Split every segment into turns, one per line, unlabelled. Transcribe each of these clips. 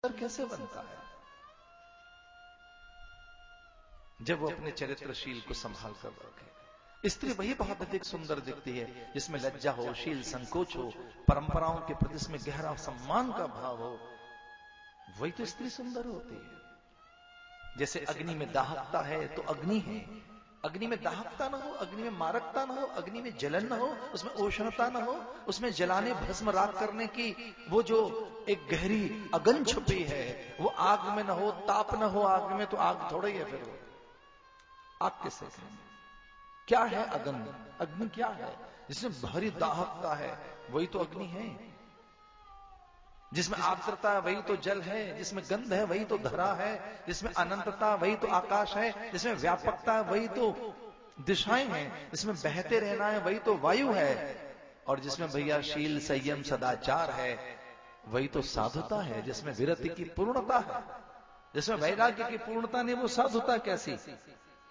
कैसे बनता है जब वो अपने चरित्रशील को संभाल कर रखे। स्त्री वही बहुत अधिक सुंदर दिखती है जिसमें लज्जा हो, शील संकोच हो, परंपराओं के प्रति इसमें गहरा सम्मान का भाव हो। वही तो स्त्री सुंदर होती है। जैसे अग्नि में दाहकता है तो अग्नि है, अग्नि में दाहकता ना हो, अग्नि में मारकता ना हो, अग्नि में जलन ना हो, उसमें उष्णता ना हो, उसमें जलाने भस्म राख करने की वो जो एक गहरी अगन छुपी है, वो आग में ना हो, ताप ना हो आग में, तो आग थोड़ा ही है फिर वो। आग किसे कहेंगे? क्या है अग्नि? अग्नि क्या है? जिसमें भारी दाहकता है वही तो अग्नि है। जिसमें आर्द्रता है वही तो जल है, जिसमें गंध है वही तो धरा है, जिसमें अनंतता वही तो आकाश है, जिसमें व्यापकता है वही तो दिशाएं हैं, जिसमें बहते रहना है वही तो वायु है, और जिसमें भैया शील संयम सदाचार है वही तो साधुता है, जिसमें विरति की पूर्णता है, जिसमें वैराग्य की पूर्णता नहीं, वो साधुता कैसी?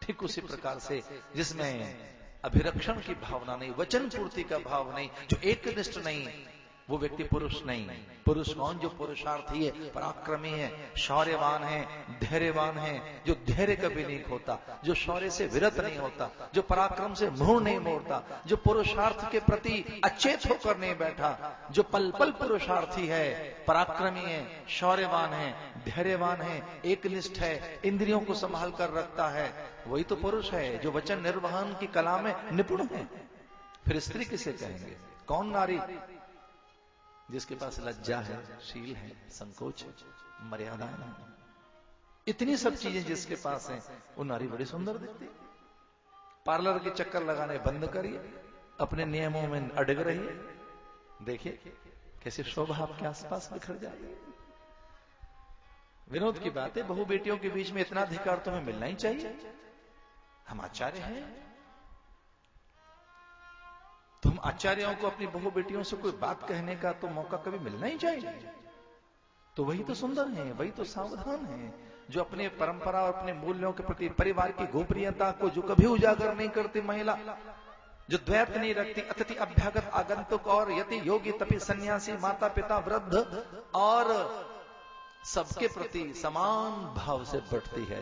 ठीक उसी प्रकार से जिसमें अभिरक्षण की भावना नहीं, वचन पूर्ति का भाव नहीं, जो एकनिष्ठ नहीं, वो व्यक्ति पुरुष नहीं। पुरुष कौन? जो पुरुषार्थी है, पराक्रमी है, शौर्यवान है, धैर्यवान है, जो धैर्य कभी नहीं खोता, जो शौर्य से विरत नहीं होता, जो पराक्रम से मुंह नहीं मोड़ता, जो पुरुषार्थ के प्रति अचेत होकर नहीं बैठा, जो पल पल पुरुषार्थी है, पराक्रमी है, शौर्यवान है, धैर्यवान है, एकनिष्ठ है, इंद्रियों को संभाल कर रखता है, वही तो पुरुष है, जो वचन निर्वहन की कला में निपुण है। फिर स्त्री किसे कहेंगे? कौन नारी? जिसके पास लज्जा है, शील है, संकोच है, मर्यादा है, इतनी सब चीजें जिसके पास हैं, वो नारी बड़ी सुंदर दिखती। पार्लर के चक्कर लगाने बंद करिए, अपने नियमों में अड़ग रहिए, देखिए कैसे शोभा आपके आसपास बिखर जाती है। विनोद की बात है, बहु बेटियों के बीच में इतना अधिकार तुम्हें मिलना ही चाहिए। हम आचार्य हैं, तो हम आचार्यों को अपनी बहु बेटियों से कोई बात कहने का तो मौका कभी मिलना ही चाहिए। तो वही तो सुंदर है, वही तो सावधान है, जो अपने परंपरा और अपने मूल्यों के प्रति, परिवार की गोपनीयता को जो कभी उजागर नहीं करती महिला, जो द्वैत नहीं रखती, अतिथि अभ्यागत आगंतुक और यति योगी तपि सन्यासी माता पिता वृद्ध और सबके प्रति समान भाव से बढ़ती है।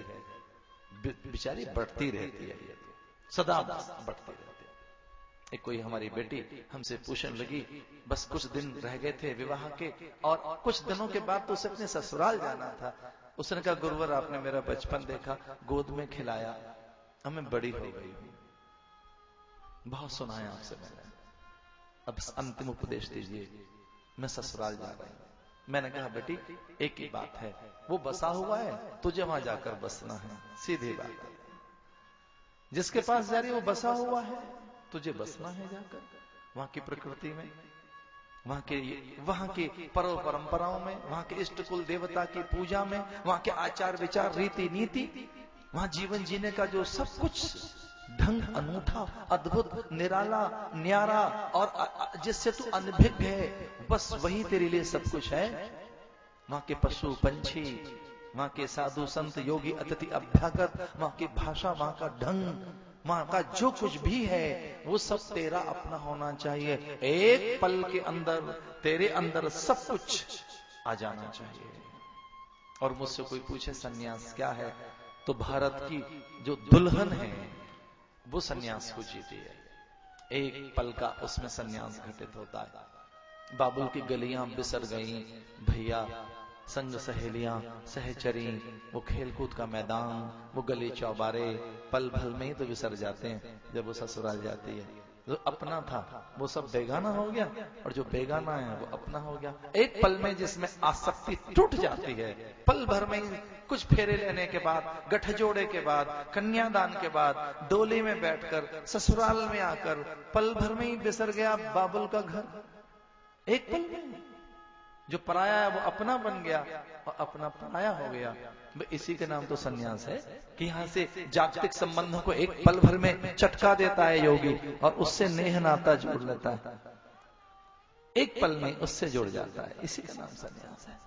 बेचारी बढ़ती रहती है, ये तो सदा बढ़ती रहती है। एक कोई हमारी बेटी हमसे पूछने लगी, बस कुछ दिन रह गए थे विवाह के और कुछ दिनों के बाद तो उसे अपने ससुराल जाना था। उसने कहा, गुरुवर आपने मेरा बचपन देखा, गोद में खिलाया, अब मैं बड़ी हो गई हूं, बहुत सुनाया आपसे मैंने, अब अंतिम उपदेश दीजिए, मैं ससुराल जा रही हूं। मैंने कहा, बेटी एक ही बात है, वो बसा हुआ है, तुझे वहां जाकर बसना है, सीधी बात है। जिसके पास जा रही है वो बसा हुआ है, तुझे बसना है जाकर वहां की प्रकृति में, वहां के पर्व परंपराओं में, वहां के इष्ट कुल देवता की पूजा में, वहां के आचार विचार रीति नीति, वहां जीवन जीने का जो सब कुछ ढंग अनूठा अद्भुत निराला न्यारा और जिससे तू अनभिज्ञ है, बस वही तेरे लिए सब कुछ है। वहां के पशु पंछी, वहां के साधु संत योगी अतिथि अभ्यागत, वहां की भाषा, वहां का ढंग, वहां का जो कुछ भी है वो सब तेरा अपना होना चाहिए। एक पल के अंदर तेरे अंदर सब कुछ आ जाना चाहिए। और मुझसे कोई पूछे सन्यास क्या है, तो भारत की जो दुल्हन है वो सन्यास को जीती है। एक पल का उसमें सन्यास घटित होता है। बाबुल की गलियां बिसर गई, भैया संग सहेलियां सहचरी, वो खेलकूद का मैदान, वो गली चौबारे पल भल में ही तो बिसर जाते हैं जब वो ससुराल जाती है। जो अपना था वो सब बेगाना हो गया, और जो बेगाना है वो अपना हो गया। एक पल में जिसमें आसक्ति टूट जाती है, पल भर में ही कुछ फेरे लेने के बाद, गठजोड़े के बाद, कन्यादान के बाद, डोली में बैठकर ससुराल में आकर पल भर में ही बिसर गया बाबुल का घर। एक पल में जो पराया है वो अपना बन गया और अपना पराया हो गया। इसी के नाम तो सन्यास है कि यहां से जागतिक संबंधों को एक पल भर में चटका देता है योगी, और उससे नेह नाता जोड़ लेता है, एक पल में उससे जुड़ जाता है। इसी का नाम सन्यास है।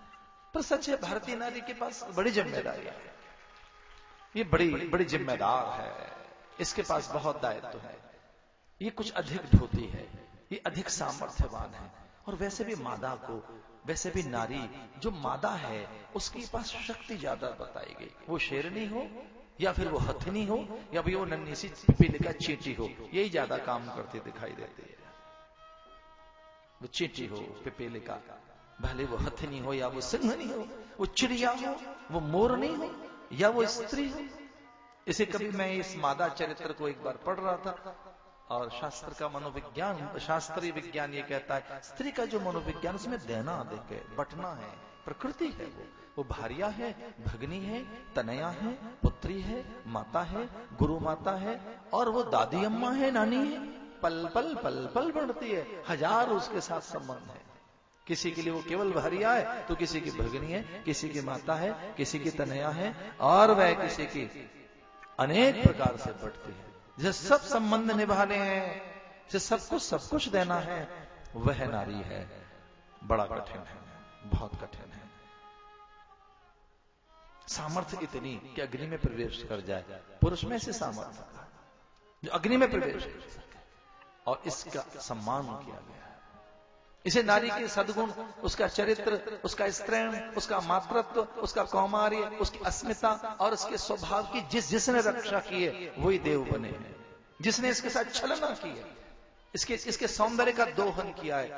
पर सच है, भारतीय नारी के पास बड़ी जिम्मेदारी है, ये बड़ी जिम्मेदार है, इसके पास बहुत दायित्व है, ये कुछ अधिक ढोती है, ये अधिक सामर्थ्यवान है। और वैसे भी मादा को वैसे भी नारी जो मादा है उसके पास शक्ति ज्यादा बताई गई। वो शेरनी हो या फिर वो हथनी हो या फिर वो नन्ही सी पिपीलिका चींटी हो, यही ज्यादा काम करती दिखाई देती है। वो चींटी हो, पिपीलिका, भले वो हथनी हो या वो सिंहनी हो, वो चिड़िया हो, वो मोरनी हो या वो स्त्री हो। इसे कभी मैं इस मादा चरित्र को एक बार पढ़ रहा था और शास्त्र का मनोविज्ञान, शास्त्रीय विज्ञान ये कहता है स्त्री का जो मनोविज्ञान उसमें देना अधिक है, बटना है, प्रकृति है। वो भारिया है, भगनी है, तनया है, पुत्री है, माता है, गुरु माता है और वो दादी अम्मा है, नानी है। पल पल पल पल बढ़ती है, हजार उसके साथ संबंध है। किसी के लिए वो केवल भारिया है तो किसी की भगनी है, किसी की माता है, किसी की तनया है और वह किसी की अनेक प्रकार से बढ़ती है। जिसे सब संबंध निभाने हैं, जिसे सब कुछ देना है, वह नारी है। बड़ा कठिन है, बहुत कठिन है। सामर्थ्य इतनी कि अग्नि में प्रवेश कर जाए, पुरुष में से सामर्थ्य जो अग्नि में प्रवेश कर सके, और इसका सम्मान किया गया है। इसे नारी के सद्गुण, उसका चरित्र, उसका स्त्रैण, उसका मातृत्व, उसका कौमार्य, उसकी अस्मिता और उसके स्वभाव की जिसने रक्षा की है वही देव बने हैं। जिसने इसके साथ छलना की है, इसके सौंदर्य का दोहन किया है,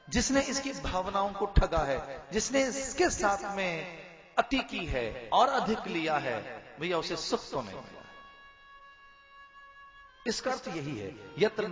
जिसने इसकी भावनाओं को ठगा है, जिसने इसके साथ में अति की है और अधिक लिया है, भैया उसे सुख तो नहीं मिला। इसका अर्थ यही है, यत्र